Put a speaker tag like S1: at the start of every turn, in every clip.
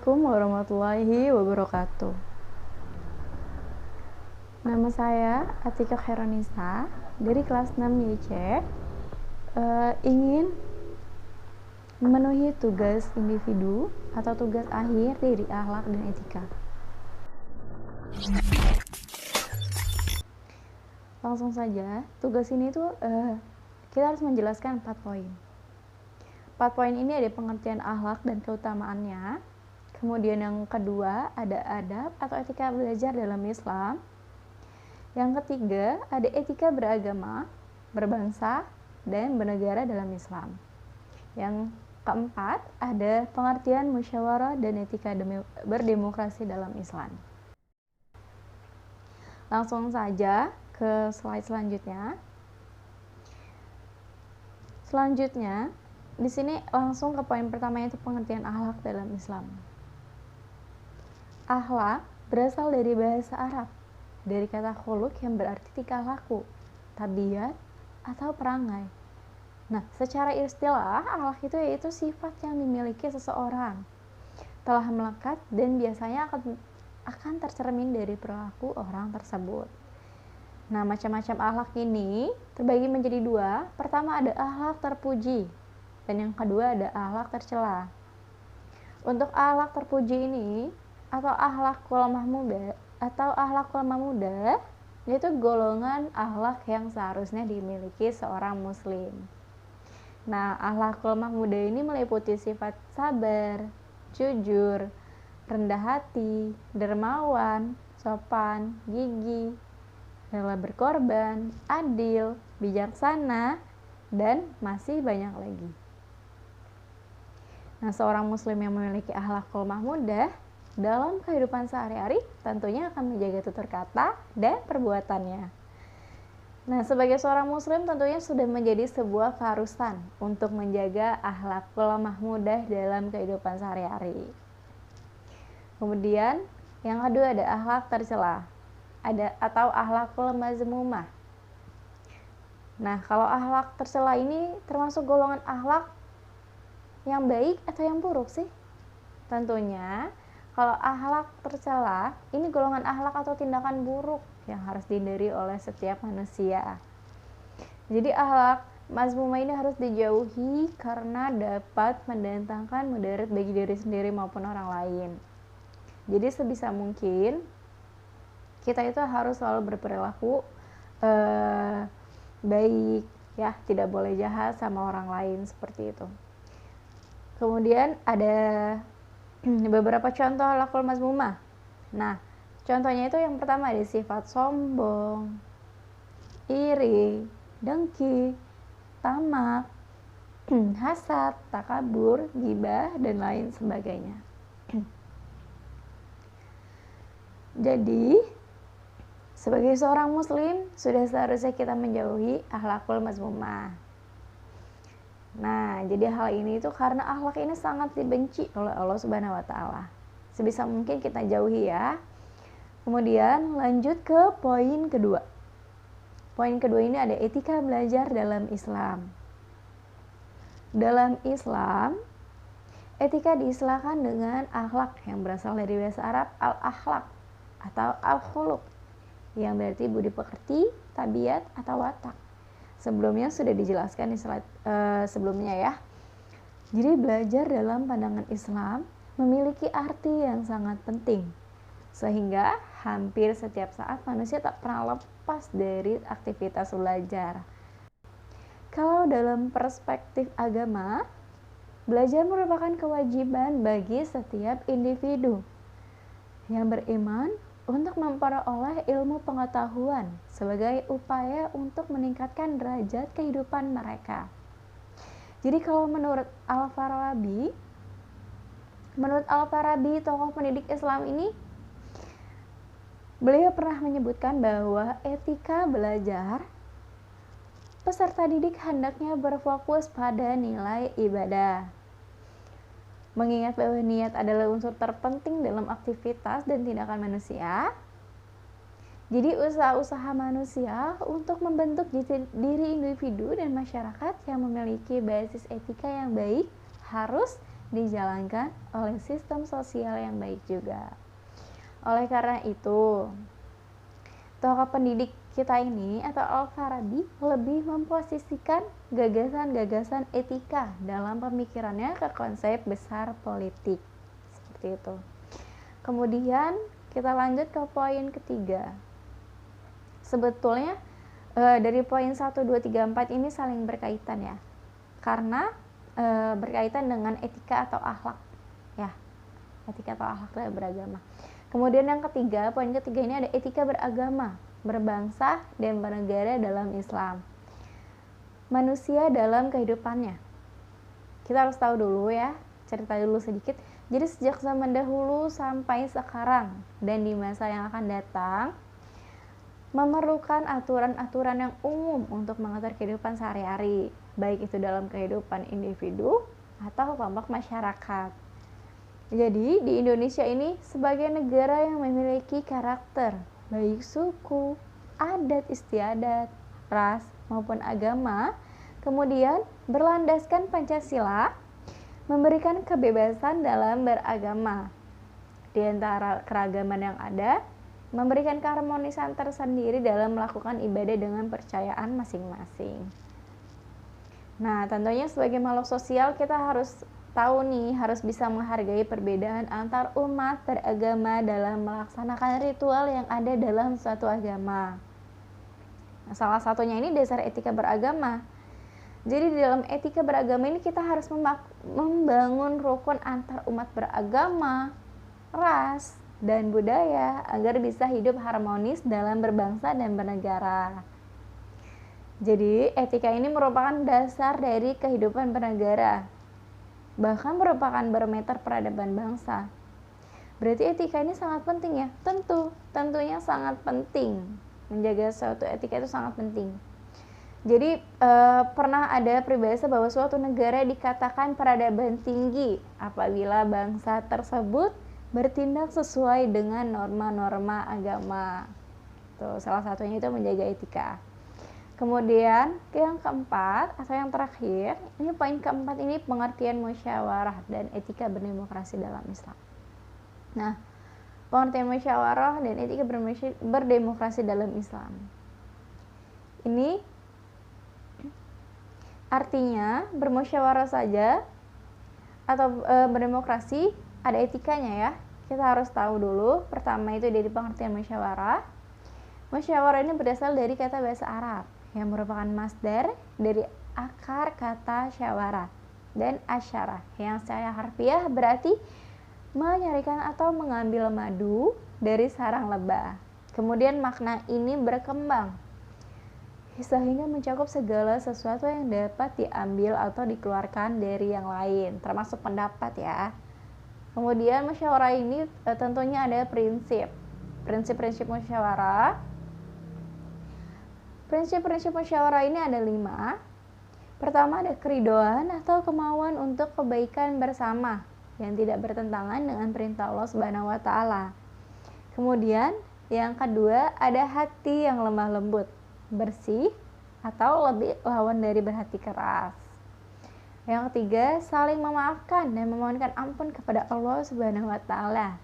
S1: Assalamualaikum warahmatullahi wabarakatuh. Nama saya Atika Khaironisa dari kelas 6 YC. Ingin memenuhi tugas individu atau tugas akhir dari akhlak dan etika. Langsung saja, tugas ini tuh kita harus menjelaskan 4 poin. 4 poin ini ada pengertian akhlak dan keutamaannya. Kemudian yang kedua ada adab atau etika belajar dalam Islam. Yang ketiga ada etika beragama, berbangsa, dan bernegara dalam Islam. Yang keempat ada pengertian musyawarah dan etika berdemokrasi dalam Islam. Langsung saja ke slide selanjutnya. Selanjutnya, di sini langsung ke poin pertama, yaitu pengertian akhlak dalam Islam. Akhlak berasal dari bahasa Arab, dari kata khuluq yang berarti tingkah laku, tabiat, atau perangai. Nah, secara istilah, akhlak itu yaitu sifat yang dimiliki seseorang, telah melekat dan biasanya akan tercermin dari perilaku orang tersebut. Nah, macam-macam akhlak ini terbagi menjadi 2. Pertama ada akhlak terpuji, dan yang kedua ada akhlak tercela. Untuk akhlak terpuji ini atau akhlakul mahmudah yaitu golongan akhlak yang seharusnya dimiliki seorang muslim. Nah, akhlakul mahmudah ini meliputi sifat sabar, jujur, rendah hati, dermawan, sopan, gigih, rela berkorban, adil, bijaksana, dan masih banyak lagi. Nah, seorang muslim yang memiliki akhlakul mahmudah dalam kehidupan sehari-hari tentunya akan menjaga tutur kata dan perbuatannya. Nah, sebagai seorang muslim tentunya sudah menjadi sebuah keharusan untuk menjaga akhlakul mahmudah dalam kehidupan sehari-hari. Kemudian yang kedua ada akhlak tercela, atau akhlakul mazmumah. Nah, kalau akhlak tercela ini termasuk golongan akhlak yang baik atau yang buruk sih? Tentunya kalau akhlak tercela, ini golongan akhlak atau tindakan buruk yang harus dihindari oleh setiap manusia. Jadi akhlak mazmumah ini harus dijauhi karena dapat mendatangkan mudarat bagi diri sendiri maupun orang lain. Jadi sebisa mungkin kita itu harus selalu berperilaku baik, ya, tidak boleh jahat sama orang lain seperti itu. Kemudian ada beberapa contoh akhlakul mazmumah. Nah, contohnya itu yang pertama ada sifat sombong, iri, dengki, tamak, hasad, takabur, ghibah, dan lain sebagainya. Jadi, sebagai seorang muslim sudah seharusnya kita menjauhi akhlakul mazmumah. Nah, jadi hal ini itu karena akhlak ini sangat dibenci oleh Allah Subhanahu wa taala. Sebisa mungkin kita jauhi ya. Kemudian lanjut ke poin kedua. Poin kedua ini ada etika belajar dalam Islam. Dalam Islam, etika diistilahkan dengan akhlak yang berasal dari bahasa Arab al-akhlak atau al-khuluq, yang berarti budi pekerti, tabiat, atau watak. Sebelumnya sudah dijelaskan di slide sebelumnya ya. Jadi belajar dalam pandangan Islam memiliki arti yang sangat penting, sehingga hampir setiap saat manusia tak pernah lepas dari aktivitas belajar. Kalau dalam perspektif agama, belajar merupakan kewajiban bagi setiap individu yang beriman untuk memperoleh ilmu pengetahuan sebagai upaya untuk meningkatkan derajat kehidupan mereka. Jadi kalau menurut Al-Farabi, tokoh pendidik Islam ini, beliau pernah menyebutkan bahwa etika belajar peserta didik hendaknya berfokus pada nilai ibadah. Mengingat bahwa niat adalah unsur terpenting dalam aktivitas dan tindakan manusia, jadi usaha-usaha manusia untuk membentuk diri individu dan masyarakat yang memiliki basis etika yang baik harus dijalankan oleh sistem sosial yang baik juga. Oleh karena itu, tokoh pendidik kita ini atau Al-Farabi lebih memposisikan gagasan-gagasan etika dalam pemikirannya ke konsep besar politik. Seperti itu. Kemudian kita lanjut ke poin ketiga. Sebetulnya dari poin 1, 2, 3, 4 ini saling berkaitan ya. Karena berkaitan dengan etika atau akhlak ya. Etika atau akhlak dalam beragama. Kemudian yang ketiga, poin ketiga ini ada etika beragama, berbangsa dan bernegara dalam Islam. Manusia dalam kehidupannya. Kita harus tahu dulu ya, cerita dulu sedikit. Jadi sejak zaman dahulu sampai sekarang dan di masa yang akan datang, memerlukan aturan-aturan yang umum untuk mengatur kehidupan sehari-hari, baik itu dalam kehidupan individu atau kelompok masyarakat. Jadi di Indonesia ini sebagai negara yang memiliki karakter baik suku, adat istiadat, ras maupun agama, kemudian berlandaskan Pancasila, memberikan kebebasan dalam beragama. Di antara keragaman yang ada, memberikan keharmonisan tersendiri dalam melakukan ibadah dengan percayaan masing-masing. Nah, tentunya sebagai makhluk sosial kita harus tahu nih, harus bisa menghargai perbedaan antar umat beragama dalam melaksanakan ritual yang ada dalam suatu agama. Nah, salah satunya ini dasar etika beragama. Jadi di dalam etika beragama ini kita harus membangun rukun antar umat beragama, ras, dan budaya agar bisa hidup harmonis dalam berbangsa dan bernegara. Jadi etika ini merupakan dasar dari kehidupan bernegara, bahkan merupakan barometer peradaban bangsa. Berarti etika ini sangat penting ya? Tentunya sangat penting. Menjaga suatu etika itu sangat penting. Jadi pernah ada peribahasa bahwa suatu negara dikatakan peradaban tinggi apabila bangsa tersebut bertindak sesuai dengan norma-norma agama. Tuh, salah satunya itu menjaga etika. Kemudian yang keempat atau yang terakhir, ini poin keempat ini pengertian musyawarah dan etika berdemokrasi dalam Islam. Nah, pengertian musyawarah dan etika berdemokrasi dalam Islam. Ini artinya bermusyawarah saja atau berdemokrasi ada etikanya ya. Kita harus tahu dulu, pertama itu dari pengertian musyawarah. Musyawarah ini berasal dari kata bahasa Arab yang merupakan masdar dari akar kata syawarah dan asyarah yang secara harfiah berarti menyarikan atau mengambil madu dari sarang lebah. Kemudian makna ini berkembang sehingga mencakup segala sesuatu yang dapat diambil atau dikeluarkan dari yang lain, termasuk pendapat ya. Kemudian musyawarah ini tentunya ada prinsip-prinsip musyawarah. Prinsip-prinsip musyawarah ini ada 5. Pertama ada keridhaan atau kemauan untuk kebaikan bersama yang tidak bertentangan dengan perintah Allah Subhanahu wa taala. Kemudian yang kedua ada hati yang lemah lembut, bersih atau lebih lawan dari berhati keras. Yang ketiga saling memaafkan dan memohonkan ampun kepada Allah Subhanahu wa taala.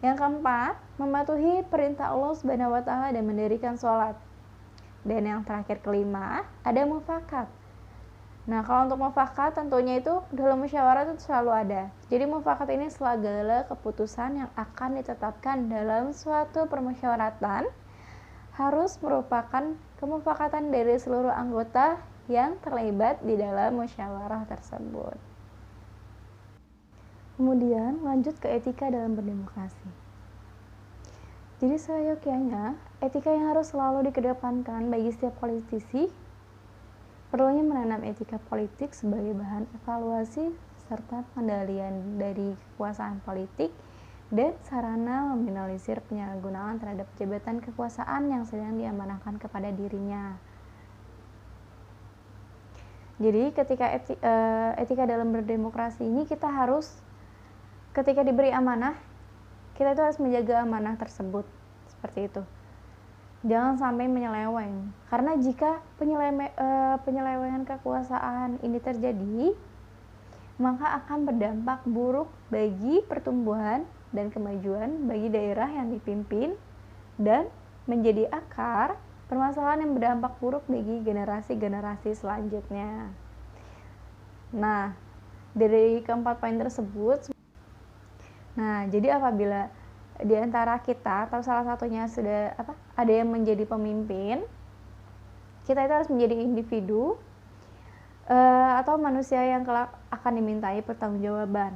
S1: Yang keempat mematuhi perintah Allah Subhanahu wa taala dan mendirikan sholat. Dan yang terakhir kelima, ada mufakat. Nah, kalau untuk mufakat tentunya itu dalam musyawarah itu selalu ada. Jadi mufakat ini segala keputusan yang akan ditetapkan dalam suatu permusyawaratan harus merupakan kemufakatan dari seluruh anggota yang terlibat di dalam musyawarah tersebut. Kemudian lanjut ke etika dalam berdemokrasi. Jadi seyogyanya, etika yang harus selalu dikedepankan bagi setiap politisi perlunya menanam etika politik sebagai bahan evaluasi serta pengendalian dari kekuasaan politik dan sarana meminimalisir penyalahgunaan terhadap jabatan kekuasaan yang sedang diamanahkan kepada dirinya. Jadi ketika etika dalam berdemokrasi ini kita harus ketika diberi amanah kita itu harus menjaga amanah tersebut, seperti itu. Jangan sampai menyeleweng, karena jika penyelewengan kekuasaan ini terjadi, maka akan berdampak buruk bagi pertumbuhan dan kemajuan bagi daerah yang dipimpin dan menjadi akar permasalahan yang berdampak buruk bagi generasi-generasi selanjutnya. Nah, dari keempat poin tersebut, jadi apabila di antara kita atau salah satunya sudah ada yang menjadi pemimpin, kita itu harus menjadi individu atau manusia yang kelak akan dimintai pertanggungjawaban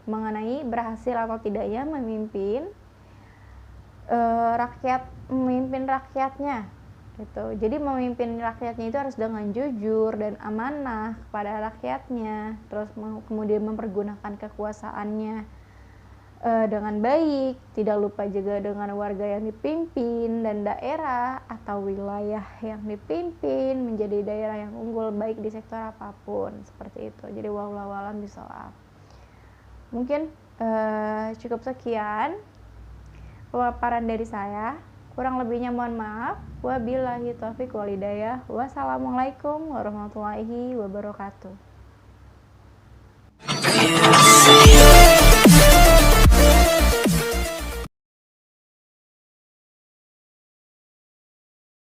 S1: mengenai berhasil atau tidaknya memimpin memimpin rakyatnya gitu. Jadi memimpin rakyatnya itu harus dengan jujur dan amanah kepada rakyatnya, terus kemudian mempergunakan kekuasaannya dengan baik, tidak lupa juga dengan warga yang dipimpin dan daerah atau wilayah yang dipimpin menjadi daerah yang unggul baik di sektor apapun, seperti itu. Jadi wallahu a'lam bishawab. Mungkin cukup sekian pemaparan dari saya, kurang lebihnya mohon maaf. Wabillahi taufiq wal hidayah. Wassalamualaikum warahmatullahi wabarakatuh.